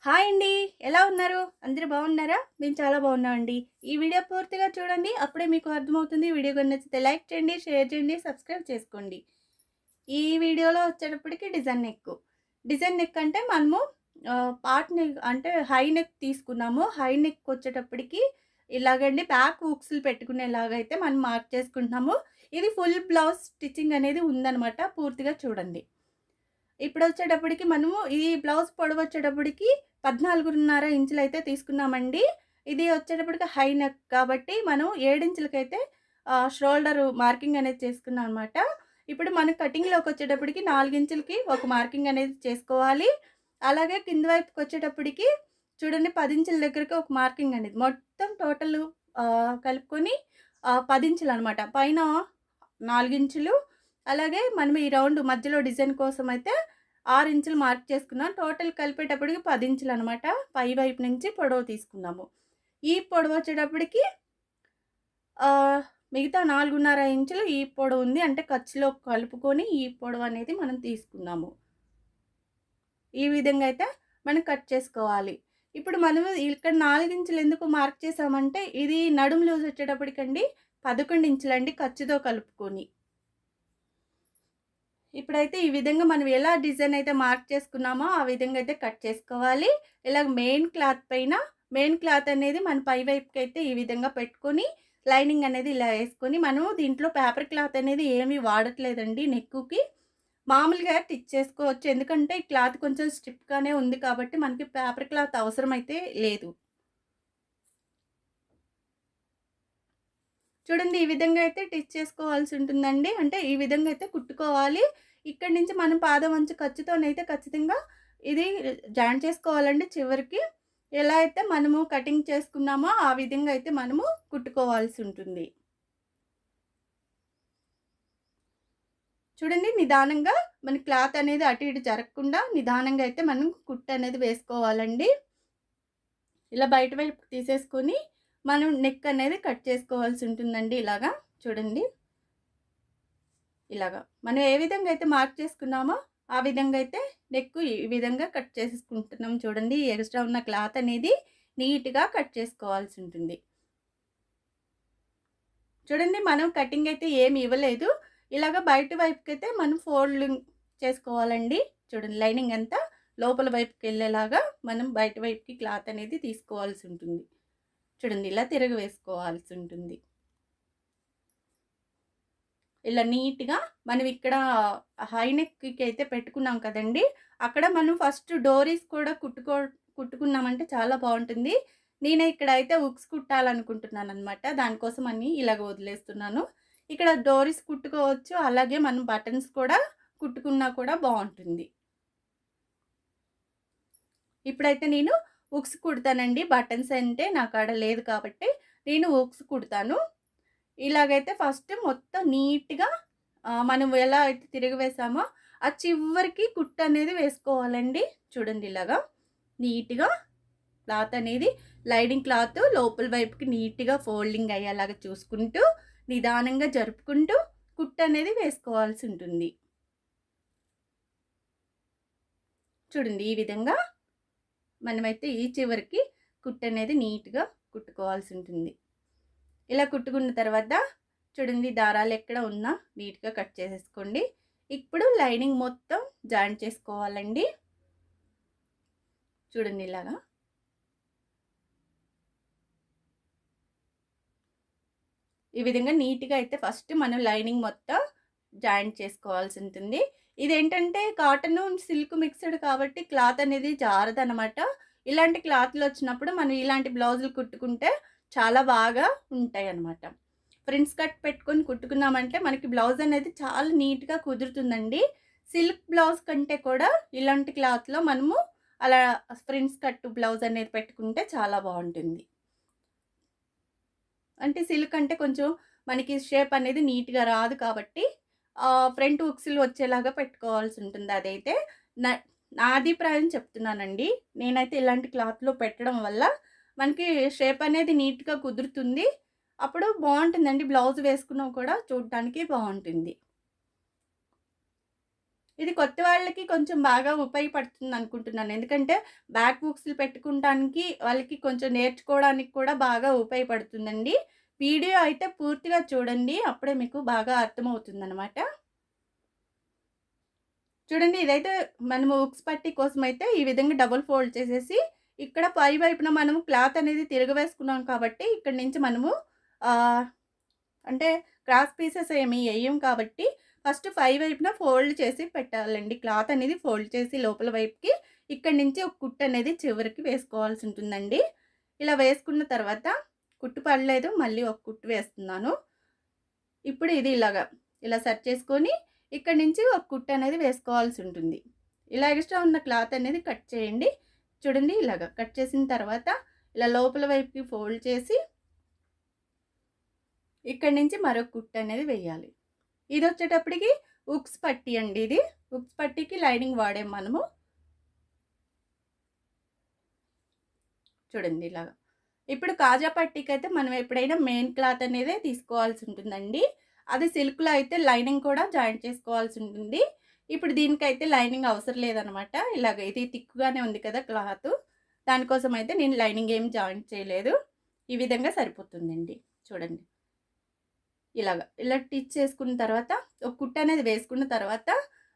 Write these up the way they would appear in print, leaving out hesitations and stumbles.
Hi అండి. ఎలా ఉన్నారు? అందరూ బాగున్నారా? మేము చాలా బాగున్నామండి. ఈ వీడియో పూర్తిగా చూడండి. అప్పుడే మీకు అర్థమవుతుంది. వీడియో గాని నచ్చితే లైక్ చేయండి, షేర్ చేయండి, సబ్స్క్రైబ్ చేసుకోండి. ఈ వీడియోలో వచ్చేటప్పటికి డిజైన్ నెక్. డిజైన్ నెక్ అంటే మనము పార్ట్ నెక్ అంటే హై నెక్ తీసుకున్నాము. హై నెక్ వచ్చేటప్పటికి ఇలాగండి బ్యాక్ హుక్స్‌లు పెట్టుకునేలాగైతే మనం మార్క్ చేసుకుంటున్నాము. ఇది ఫుల్ బ్లౌజ్ స్టిచ్చింగ్ అనేది ఉందనమాట. పూర్తిగా చూడండి. ఇప్పుడొచ్చేటప్పటికి మనము ఈ బ్లౌజ్ పొడవొచ్చేటప్పటికి 14.5 ఇంచులైతే తీసుకున్నామండి. ఇది వచ్చేటప్పటికి హై నెక్ కాబట్టి మనం 7 ఇంచులకైతే షోల్డర్ మార్కింగ్ అనేది చేసుకున్నాం అనమాట. ఇప్పుడు మన కటింగ్‌లోకొచ్చేటప్పటికి 4 ఇంచులకి ఒక మార్కింగ్ అనేది చేసుకోవాలి. అలాగే కింద వైపుకొచ్చేటప్పటికి చూడండి 10 ఇంచుల దగ్గరకి ఒక మార్కింగ్ అనేది. మొత్తం టోటల్ కలుపుకొని 10 ఇంచులనమాట. పైన 4 ఇంచులు అలాగే మనం ఈ రౌండ్ మధ్యలో డిజైన్ కోసం అయితే 6 ఇంచులు మార్క్ చేసుకున్నాం. టోటల్ కలిపేటప్పటికి 10 ఇంచులనమాట. పై వైపు నుంచి పొడవు తీసుకున్నాము. ఈ పొడవొచ్చేటప్పటికి మిగతా 4.5 ఇంచులు ఈ పొడవుంది. అంటే ఖర్చులో కలుపుకొని ఈ పొడవనేది మనం తీసుకున్నాము. ఈ విధంగా అయితే మనం కట్ చేసుకోవాలి. ఇప్పుడు మనము ఇక్కడ 4 ఇంచులు ఎందుకు మార్క్ చేసామంటే ఇది నడుము లూజ్ వచ్చేటప్పటికండి 11 ఇంచులండి ఖర్చుతో కలుపుకొని. ఇప్పుడైతే ఈ విధంగా మనం ఎలా డిజైన్ అయితే మార్క్ చేసుకున్నామో ఆ విధంగా అయితే కట్ చేసుకోవాలి. ఇలాగ మెయిన్ క్లాత్ అనేది మన పై వైపుకైతే ఈ విధంగా పెట్టుకొని లైనింగ్ అనేది ఇలా యేసుకొని మనం దీంట్లో పేపర్ క్లాత్ అనేది ఏమీ వాడట్లేదండి నెక్కుకి. మామూలుగా స్టిచ్ చేసుకోవచ్చు. ఎందుకంటే ఈ క్లాత్ కొంచెం స్టిఫ్‌గానే ఉంది కాబట్టి మనకి పేపర్ క్లాత్ అవసరమైతే లేదు. చూడండి ఈ విధంగా అయితే స్టిచ్ చేసుకోవాల్సి ఉంటుందండి. అంటే ఈ విధంగా అయితే కుట్టుకోవాలి. ఇక్కడి నుంచి మనం పాదం అంచు ఖర్చుతోనైతే ఖచ్చితంగా ఇది జాయిన్ చేసుకోవాలండి చివరికి. ఎలా అయితే మనము కటింగ్ చేసుకున్నామో ఆ విధంగా అయితే మనము కుట్టుకోవాల్సి ఉంటుంది. చూడండి నిదానంగా మన క్లాత్ అనేది అటు ఇటు జరగకుండా నిదానంగా అయితే మనం కుట్టు అనేది వేసుకోవాలండి. ఇలా బయట వైపు తీసేసుకొని మనం నెక్ అనేది కట్ చేసుకోవాల్సి ఉంటుందండి ఇలాగా. చూడండి. ఇలాగా. మనం ఏ విధంగా అయితే మార్క్ చేసుకున్నామో, ఆ విధంగా అయితే నెక్ ఈ విధంగా కట్ చేసేసుకుంటున్నాం చూడండి. ఎక్స్‌ట్రా ఉన్న క్లాత్ అనేది నీట్‌గా కట్ చేసుకోవాల్సి ఉంటుంది. చూడండి మనం కటింగ్ అయితే ఏమి ఇవ్వలేదు. ఇలాగ బయట వైపుకైతే మనం ఫోల్డింగ్ చేసుకోవాలండి. చూడండి లైనింగ్ అంతా లోపల వైపుకెళ్ళేలాగా మనం బయట వైపుకి క్లాత్ అనేది తీసుకోవాల్సి ఉంటుంది. చూడండి ఇలా తిరగవేసుకోవాల్సి ఉంటుంది. ఇలా నీట్‌గా మనం ఇక్కడ హై నెక్‌కి అయితే పెట్టుకున్నాం కదండీ! అక్కడ మనం ఫస్ట్ డోరీస్ కూడా కుట్టుకున్నామంటే చాలా బావుంటుంది. నేను ఇక్కడైతే హుక్స్ కుట్టాలనుకుంటున్నాననమాట. దానికోసమని ఇలాగ వదిలేస్తున్నాను. ఇక్కడ డోరీస్ కుట్టుకోవచ్చు. అలాగే మనం బటన్స్ కూడా కుట్టుకున్నా కూడా బావుంటుంది. ఇప్పుడైతే నేను హుక్స్ కుడతానండి. బటన్స్ అంటే నా కాడ లేదు కాబట్టి నేను హుక్స్ కుడతాను. ఇలాగైతే ఫస్ట్ మొత్తం నీట్‌గా మనం ఎలా అయితే తిరగవేసామో ఆ చివరికి కుట్టనేది వేసుకోవాలండి. చూడండి ఇలాగా నీట్‌గా క్లాత్ అనేది లైనింగ్ క్లాత్ లోపల వైపుకి నీట్‌గా ఫోల్డింగ్ అయ్యేలాగా చూసుకుంటూ, నిదానంగా జరుపుకుంటూ కుట్టనేది వేసుకోవాల్సి ఉంటుంది. చూడండి ఈ విధంగా మనమైతే ఈ చివరికి కుట్టనేది నీట్‌గా కుట్టుకోవాల్సి ఉంటుంది. ఇలా కుట్టుకున్న తర్వాత చూడండి దారాలు ఎక్కడ ఉన్నా నీట్‌గా కట్ చేసేసుకోండి. ఇప్పుడు లైనింగ్ మొత్తం జాయిన్ చేసుకోవాలండి. చూడండి ఇలాగా. ఈ విధంగా నీట్‌గా అయితే ఫస్ట్ మనం లైనింగ్ మొత్తం జాయింట్ చేసుకోవాల్సి ఉంటుంది. ఇదేంటంటే కాటను, సిల్క్ మిక్స్‌డ్ కాబట్టి క్లాత్ అనేది జారదనమాట. ఇలాంటి క్లాత్‌లొచ్చినప్పుడు మనం ఇలాంటి బ్లౌజులు కుట్టుకుంటే చాలా బాగా ఉంటాయన్నమాట. ఫ్రిన్స్ కట్ పెట్టుకొని కుట్టుకున్నామంటే మనకి బ్లౌజ్ అనేది చాలా నీట్‌గా కుదురుతుందండి. సిల్క్ బ్లౌజ్ కంటే కూడా ఇలాంటి క్లాత్‌లో మనము అలా ఫ్రిన్స్ కట్ బ్లౌజ్ అనేది పెట్టుకుంటే చాలా బావుంటుంది. అంటే సిల్క్ అంటే కొంచెం మనకి షేప్ అనేది నీట్‌గా రాదు కాబట్టి ఫ్రంట్ హుక్స్‌లు వచ్చేలాగా పెట్టుకోవాల్సి ఉంటుంది. అదైతే న నా అభిప్రాయం చెప్తున్నానండి. నేనైతే ఇలాంటి క్లాత్‌లో పెట్టడం వల్ల మనకి షేప్ అనేది నీట్‌గా కుదురుతుంది. అప్పుడు బావుంటుందండి. బ్లౌజ్ వేసుకున్నా కూడా చూడటానికి బావుంటుంది. ఇది కొత్త వాళ్ళకి కొంచెం బాగా ఉపయోగపడుతుంది అనుకుంటున్నాను. ఎందుకంటే బ్యాక్ బుక్స్‌లు పెట్టుకుంటానికి వాళ్ళకి కొంచెం నేర్చుకోవడానికి కూడా బాగా ఉపయోగపడుతుందండి. వీడియో అయితే పూర్తిగా చూడండి. అప్పుడే మీకు బాగా అర్థమవుతుందనమాట. చూడండి ఇదైతే మనము ఉక్స్ పట్టీ కోసమైతే ఈ విధంగా డబుల్ ఫోల్డ్ చేసేసి ఇక్కడ పై వైపున మనము క్లాత్ అనేది తిరగవేసుకున్నాం కాబట్టి ఇక్కడి నుంచి మనము ఆహ్, అంటే క్రాస్ పీసెస్ ఏమి ఎయ్యం కాబట్టి ఫస్ట్ పై వైపున ఫోల్డ్ చేసి పెట్టాలండి. క్లాత్ అనేది ఫోల్డ్ చేసి లోపల వైపుకి ఇక్కడి నుంచి ఒక కుట్టు అనేది చివరికి వేసుకోవాల్సి ఉంటుందండి. ఇలా వేసుకున్న తర్వాత కుట్టు పడలేదు, మళ్ళీ ఒక కుట్టు వేస్తున్నాను. ఇప్పుడు ఇది ఇలా సెట్ చేసుకొని ఇక్కడి నుంచి ఒక కుట్టు అనేది వేసుకోవాల్సి ఉంటుంది. ఇలా ఎక్స్ట్రా ఉన్న క్లాత్ అనేది కట్ చేయండి. చూడండి కట్ చేసిన తర్వాత ఇలా లోపల వైపుకి ఫోల్డ్ చేసి ఇక్కడి నుంచి మరొక కుట్టు అనేది వేయాలి. ఇది వచ్చేటప్పటికి ఉక్స్ పట్టీ అండి. ఇది ఉక్స్ పట్టీకి లైనింగ్ వాడాం మనము. చూడండి ఇప్పుడు కాజా పట్టీకి అయితే మనం ఎప్పుడైనా మెయిన్ క్లాత్ అనేది తీసుకోవాల్సి ఉంటుందండి. అది సిల్క్లో అయితే లైనింగ్ కూడా జాయింట్ చేసుకోవాల్సి ఉంటుంది. ఇప్పుడు దీనికైతే లైనింగ్ అవసరం లేదనమాట. ఇది థిక్‌గానే ఉంది కదా క్లాత్. దానికోసం అయితే నేను లైనింగ్ ఏం జాయింట్ చేయలేదు. ఈ విధంగా సరిపోతుందండి. చూడండి ఇలా స్టిచ్ చేసుకున్న తర్వాత ఒక కుట్టు అనేది వేసుకున్న తర్వాత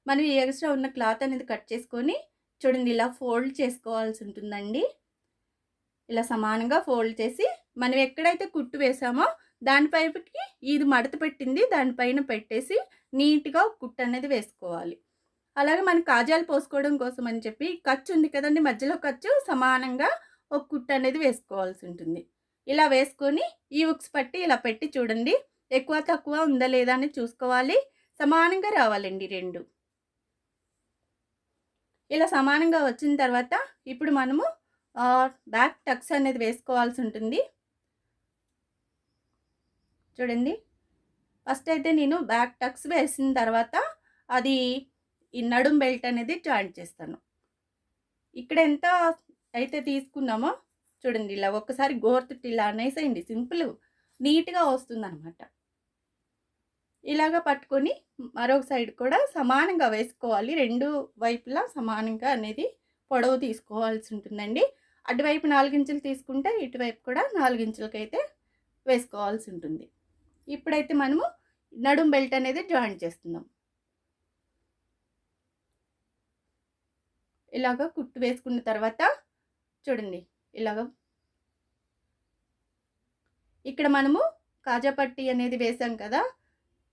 మనం ఈ ఎక్స్ట్రా ఉన్న క్లాత్ అనేది కట్ చేసుకొని చూడండి ఇలా ఫోల్డ్ చేసుకోవాల్సి ఉంటుందండి. ఇలా సమానంగా ఫోల్డ్ చేసి మనం ఎక్కడైతే కుట్టు వేసామో దానిపైకి ఇది మడత పెట్టింది దానిపైన పెట్టేసి నీట్‌గా కుట్టు అనేది వేసుకోవాలి. అలాగే మనం కాజాలు పోసుకోవడం కోసం అని చెప్పి ఖర్చు ఉంది కదండి, మధ్యలో ఖర్చు సమానంగా ఒక కుట్టు అనేది వేసుకోవాల్సి ఉంటుంది. ఇలా వేసుకొని ఈ ఉక్స్ పట్టి ఇలా పెట్టి చూడండి. ఎక్కువ తక్కువ ఉందా లేదా అని చూసుకోవాలి. సమానంగా రావాలండి 2. ఇలా సమానంగా వచ్చిన తర్వాత ఇప్పుడు మనము బ్యాక్ టక్స్ అనేది వేసుకోవాల్సి ఉంటుంది. చూడండి ఫస్ట్ అయితే నేను బ్యాక్ టక్స్ వేసిన తర్వాత అది ఈ నడుం బెల్ట్ అనేది జాయింట్ చేస్తాను. ఇక్కడ ఎంత అయితే తీసుకున్నామో చూడండి ఒక్కసారి గోరుతుట్టి ఇలా అనేసేయండి. సింపుల్ నీట్‌గా వస్తుందనమాట. పట్టుకొని మరొక సైడ్ కూడా సమానంగా వేసుకోవాలి. 2 వైపులా సమానంగా అనేది పొడవు తీసుకోవాల్సి ఉంటుందండి. అటువైపు 4 ఇంచులు తీసుకుంటే ఇటువైపు కూడా 4 ఇంచులకైతే వేసుకోవాల్సి ఉంటుంది. ఇప్పుడైతే మనము నడుం బెల్ట్ అనేది జాయింట్ చేస్తున్నాం. కుట్టు వేసుకున్న తర్వాత చూడండి ఇక్కడ మనము కాజా పట్టీ అనేది వేసాం కదా,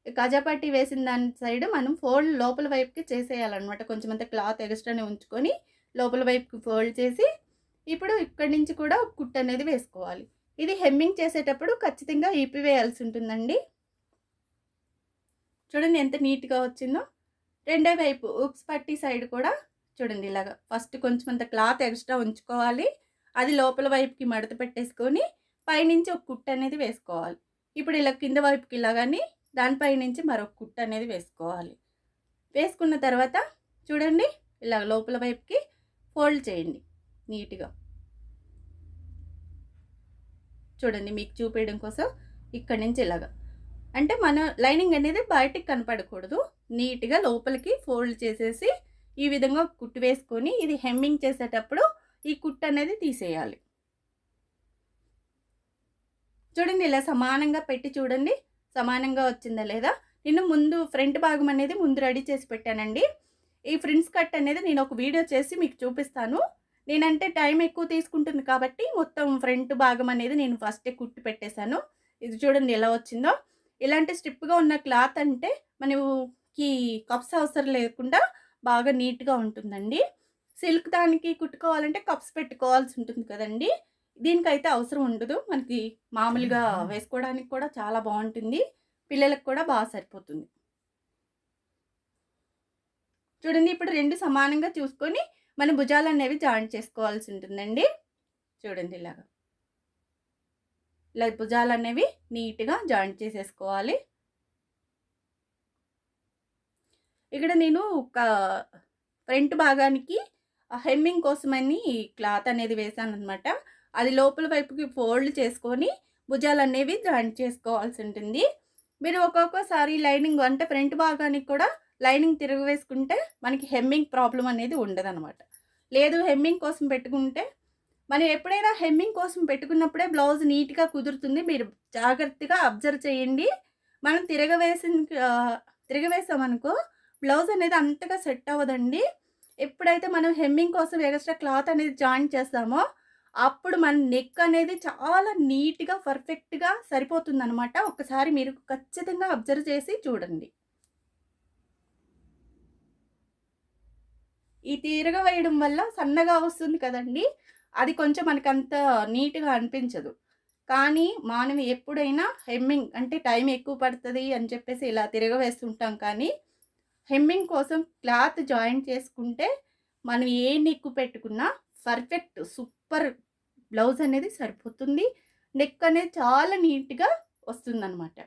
కాజా పట్టీ వేసిన దాని సైడ్ మనం ఫోల్డ్ లోపల వైపుకి చేసేయాలన్నమాట. కొంచెం అంత క్లాత్ ఎక్స్ట్రానే ఉంచుకొని లోపల వైపుకి ఫోల్డ్ చేసి ఇప్పుడు ఇక్కడి నుంచి కూడా కుట్టు అనేది వేసుకోవాలి. ఇది హెమ్మింగ్ చేసేటప్పుడు ఖచ్చితంగా వేయాల్సి ఉంటుందండి. చూడండి ఎంత నీట్‌గా వచ్చిందో. రెండో వైపు ఉక్స్ పట్టీ సైడ్ కూడా చూడండి ఫస్ట్ కొంచెం అంత క్లాత్ ఎక్స్ట్రా ఉంచుకోవాలి. అది లోపల వైపుకి మడత పెట్టేసుకొని పైనుంచి ఒక కుట్టు అనేది వేసుకోవాలి. ఇప్పుడు కింద వైపుకి ఇలాగని దానిపై నుంచి మరొక కుట్టు అనేది వేసుకోవాలి. వేసుకున్న తర్వాత చూడండి లోపల వైపుకి ఫోల్డ్ చేయండి నీట్‌గా. చూడండి మీకు చూపించడం కోసం ఇక్కడి నుంచి అంటే మన లైనింగ్ అనేది బయటికి కనపడకూడదు. నీట్‌గా లోపలికి ఫోల్డ్ చేసేసి ఈ విధంగా కుట్టు వేసుకొని ఇది హెమ్మింగ్ చేసేటప్పుడు ఈ కుట్టు అనేది తీసేయాలి. చూడండి సమానంగా పెట్టి చూడండి సమానంగా వచ్చిందా లేదా. నేను ముందు ఫ్రంట్ భాగం అనేది ముందు రెడీ చేసి పెట్టానండి. ఈ ఫ్రిన్స్ కట్ అనేది నేను ఒక వీడియో చేసి మీకు చూపిస్తాను. నేనంటే టైం ఎక్కువ తీసుకుంటుంది కాబట్టి మొత్తం ఫ్రంట్ భాగం అనేది నేను ఫస్టే కుట్టి పెట్టేశాను. ఇది చూడండి ఎలా వచ్చిందో. ఇలాంటి స్ట్రిప్‌గా ఉన్న క్లాత్ అంటే మనకి కప్స్ అవసరం లేకుండా బాగా నీట్‌గా ఉంటుందండి. సిల్క్ దానికి కుట్టుకోవాలంటే కప్స్ పెట్టుకోవాల్సి ఉంటుంది కదండీ. దీనికైతే అవసరం ఉండదు. మనకి మామూలుగా వేసుకోవడానికి కూడా చాలా బాగుంటుంది. పిల్లలకు కూడా బాగా సరిపోతుంది. చూడండి ఇప్పుడు 2 సమానంగా చూసుకొని మన భుజాలు అనేవి జాయింట్ చేసుకోవాల్సి ఉంటుందండి. చూడండి ఇలా భుజాలు అనేవి నీట్‌గా జాయింట్ చేసేసుకోవాలి. ఇక్కడ నేను ఫ్రంట్ భాగానికి హెమ్మింగ్ కోసమని క్లాత్ అనేది వేసానన్నమాట. అది లోపల వైపుకి ఫోల్డ్ చేసుకొని భుజాలు అనేవి జాయింట్ చేసుకోవాల్సి ఉంటుంది. మీరు ఒక్కొక్కసారి లైనింగ్ అంటే ఫ్రంట్ భాగానికి కూడా లైనింగ్ తిరగవేసుకుంటే మనకి హెమ్మింగ్ ప్రాబ్లం అనేది ఉండదనమాట. లేదు హెమ్మింగ్ కోసం పెట్టుకుంటే మనం ఎప్పుడైనా హెమ్మింగ్ కోసం పెట్టుకున్నప్పుడే బ్లౌజ్ నీట్‌గా కుదురుతుంది. మీరు జాగ్రత్తగా అబ్జర్వ్ చేయండి. మనం తిరగవేసామనుకో బ్లౌజ్ అనేది అంతగా సెట్ అవ్వదండి. ఎప్పుడైతే మనం హెమ్మింగ్ కోసం ఎక్స్‌ట్రా క్లాత్ అనేది జాయిన్ చేస్తామో అప్పుడు మన నెక్ అనేది చాలా నీట్‌గా, పర్ఫెక్ట్‌గా సరిపోతుందనమాట. ఒక్కసారి మీరు ఖచ్చితంగా అబ్జర్వ్ చేసి చూడండి. ఈ తిరగవేయడం వల్ల సన్నగా వస్తుంది కదండీ! అది కొంచెం మనకంత నీట్‌గా అనిపించదు. కానీ మనం ఎప్పుడైనా హెమ్మింగ్ అంటే టైం ఎక్కువ పడతది అని చెప్పేసి ఇలా తిరగవేస్తుంటాం కానీ, హెమ్మింగ్ కోసం క్లాత్ జాయిన్ చేసుకుంటే మనం ఏ నెక్ పెట్టుకున్నా పర్ఫెక్ట్ సూపర్ బ్లౌజ్ అనేది సరిపోతుంది. నెక్ అనేది చాలా నీట్‌గా వస్తుందనమాట.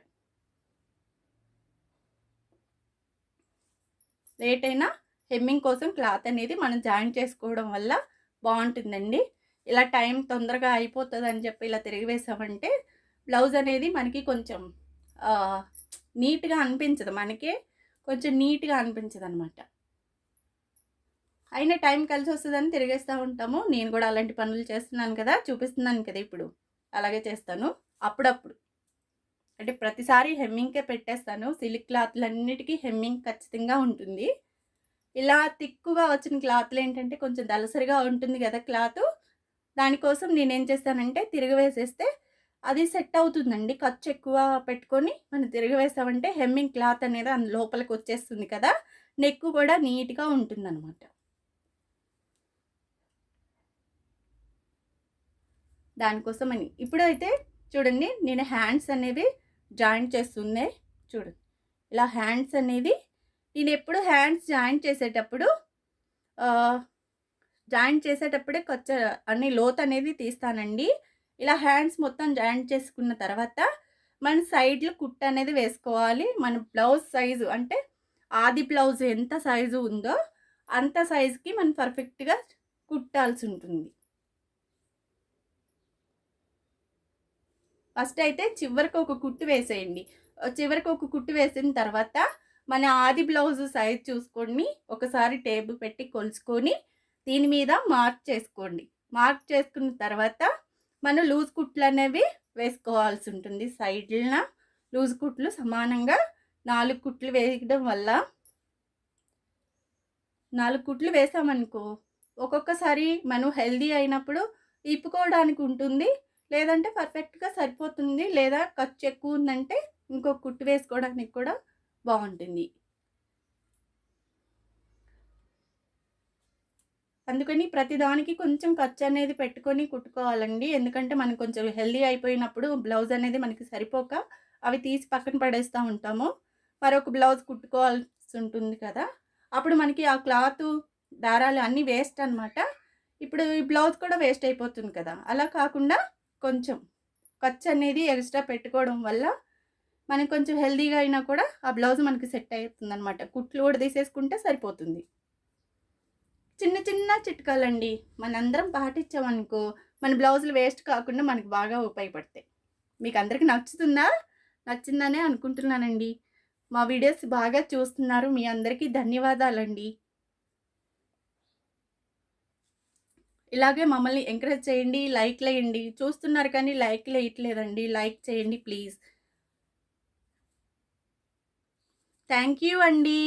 లేట్ అయినా హెమ్మింగ్ కోసం క్లాత్ అనేది మనం జాయిన్ చేసుకోవడం వల్ల బావుంటుందండి. ఇలా టైం తొందరగా అయిపోతదని చెప్పి ఇలా తిరగవేసామంటే బ్లౌజ్ అనేది మనకి కొంచెం ఆహ్, నీట్‌గా అనిపించదు. మనకే కొంచెం నీట్‌గా అనిపించదనమాట. అయినా టైం కలిసొస్తదని తిరిగేస్తా ఉంటాము. నేను గూడా అలాంటి పనులు చేస్తున్నాను కదా! చూపిస్తున్నాను కదా ఇప్పుడు. అలాగే చేస్తాను. అప్పుడప్పుడు. అంటే ప్రతిసారి హెమ్మింగ్‌కే పెట్టేస్తాను. సిల్క్ క్లాత్‌లన్నిటికి హెమ్మింగ్ ఖచ్చితంగా ఉంటుంది. ఇలా తిక్కుగా వచ్చిన క్లాత్‌లేంటంటే కొంచెం దళసరిగా ఉంటుంది గదా క్లాతు. దానికోసం నేనేం చేస్తానంటే తిరగవేసేస్తే అది సెట్ అవుతుందండి. ఖర్చెక్కువ పెట్టుకొని మనం తిరగవేసామంటే హెమ్మింగ్ క్లాత్ అనేది లోపలికొచ్చేస్తుంది కదా! నెక్కు కూడా నీట్‌గా ఉంటుందనమాట. దానికోసమని. ఇప్పుడైతే చూడండి నేను హ్యాండ్స్ అనేవి జాయింట్ చేస్తున్నాయి. చూడండి. ఇలా హ్యాండ్స్ అనేది నేనెప్పుడు హ్యాండ్స్ ఆహ్, జాయింట్ చేసేటప్పుడే అన్ని లోతనేది తీస్తానండి. ఇలా హ్యాండ్స్ మొత్తం జాయింట్ చేసుకున్న తర్వాత మన సైడ్‌లో కుట్టనేది వేసుకోవాలి. మన బ్లౌజ్ సైజు అంటే ఆది బ్లౌజ్ ఎంత సైజు ఉందో అంత సైజుకి మనం పర్ఫెక్ట్‌గా కుట్టాల్సుంటుంది. ఫస్ట్ అయితే చివరికి ఒక కుట్టు వేసేయండి. చివరికి ఒక కుట్టు వేసిన తర్వాత మన ఆది బ్లౌజ్ సైజ్ చూసుకొని ఒకసారి టేబుల్ పెట్టి కొలుచుకొని దీని మీద మార్క్ చేసుకోండి. మార్క్ చేసుకున్న తర్వాత మనం లూజ్ కుట్లనేవి వేసుకోవాల్సి ఉంటుంది. సైడ్‌న లూజ్ కుట్లు సమానంగా 4 కుట్లు వేయడం వల్ల 4 కుట్లు వేసామనుకో ఒక్కొక్కసారి మనం హెల్తీ అయినప్పుడు ఇప్పుకోవడానికి ఉంటుంది. లేదంటే పర్ఫెక్ట్‌గా సరిపోతుంది. లేదా ఖర్చు ఎక్కువ ఉందంటే ఇంకో కుట్టు వేసుకోవడానికి కూడా బావుంటుంది. అందుకని ప్రతిదానికి కొంచెం ఖర్చనేది పెట్టుకొని కుట్టుకోవాలండి. ఎందుకంటే మనం కొంచెం హెల్తీ అయిపోయినప్పుడు బ్లౌజ్ అనేది మనకి సరిపోక అవి తీసి పక్కన పడేస్తా ఉంటాము. మరొక బ్లౌజ్ కుట్టుకోవాల్సి ఉంటుంది కదా! అప్పుడు మనకి ఆ క్లాతు, దారాలు అన్నీ వేస్ట్ అనమాట. ఇప్పుడు ఈ బ్లౌజ్ కూడా వేస్ట్ అయిపోతుంది కదా! అలా కాకుండా కొంచెం ఖర్చనేది ఎక్స్‌ట్రా పెట్టుకోవడం వల్ల మనకి కొంచెం హెల్తీగా అయినా కూడా ఆ బ్లౌజ్ మనకి సెట్ అవుతుందనమాట. కుట్లు కూడా తీసేసుకుంటే సరిపోతుంది. చిన్న చిన్న చిట్కాలండి. మనందరం పాటించామనుకో, మన బ్లౌజులు వేస్ట్ కాకుండా మనకు బాగా ఉపయోగపడతాయి. మీకందరికి నచ్చుతుందా? నచ్చిందనే అనుకుంటున్నానండి. మా వీడియోస్ బాగా చూస్తున్నారు. మీ అందరికీ ధన్యవాదాలండి. ఇలాగే మమ్మల్ని ఎంకరేజ్ చేయండి, లైక్‌లేయండి. చూస్తున్నారు కానీ లైక్‌లేయట్లేదండి. లైక్ చేయండి ప్లీజ్. థ్యాంక్ యూ అండి.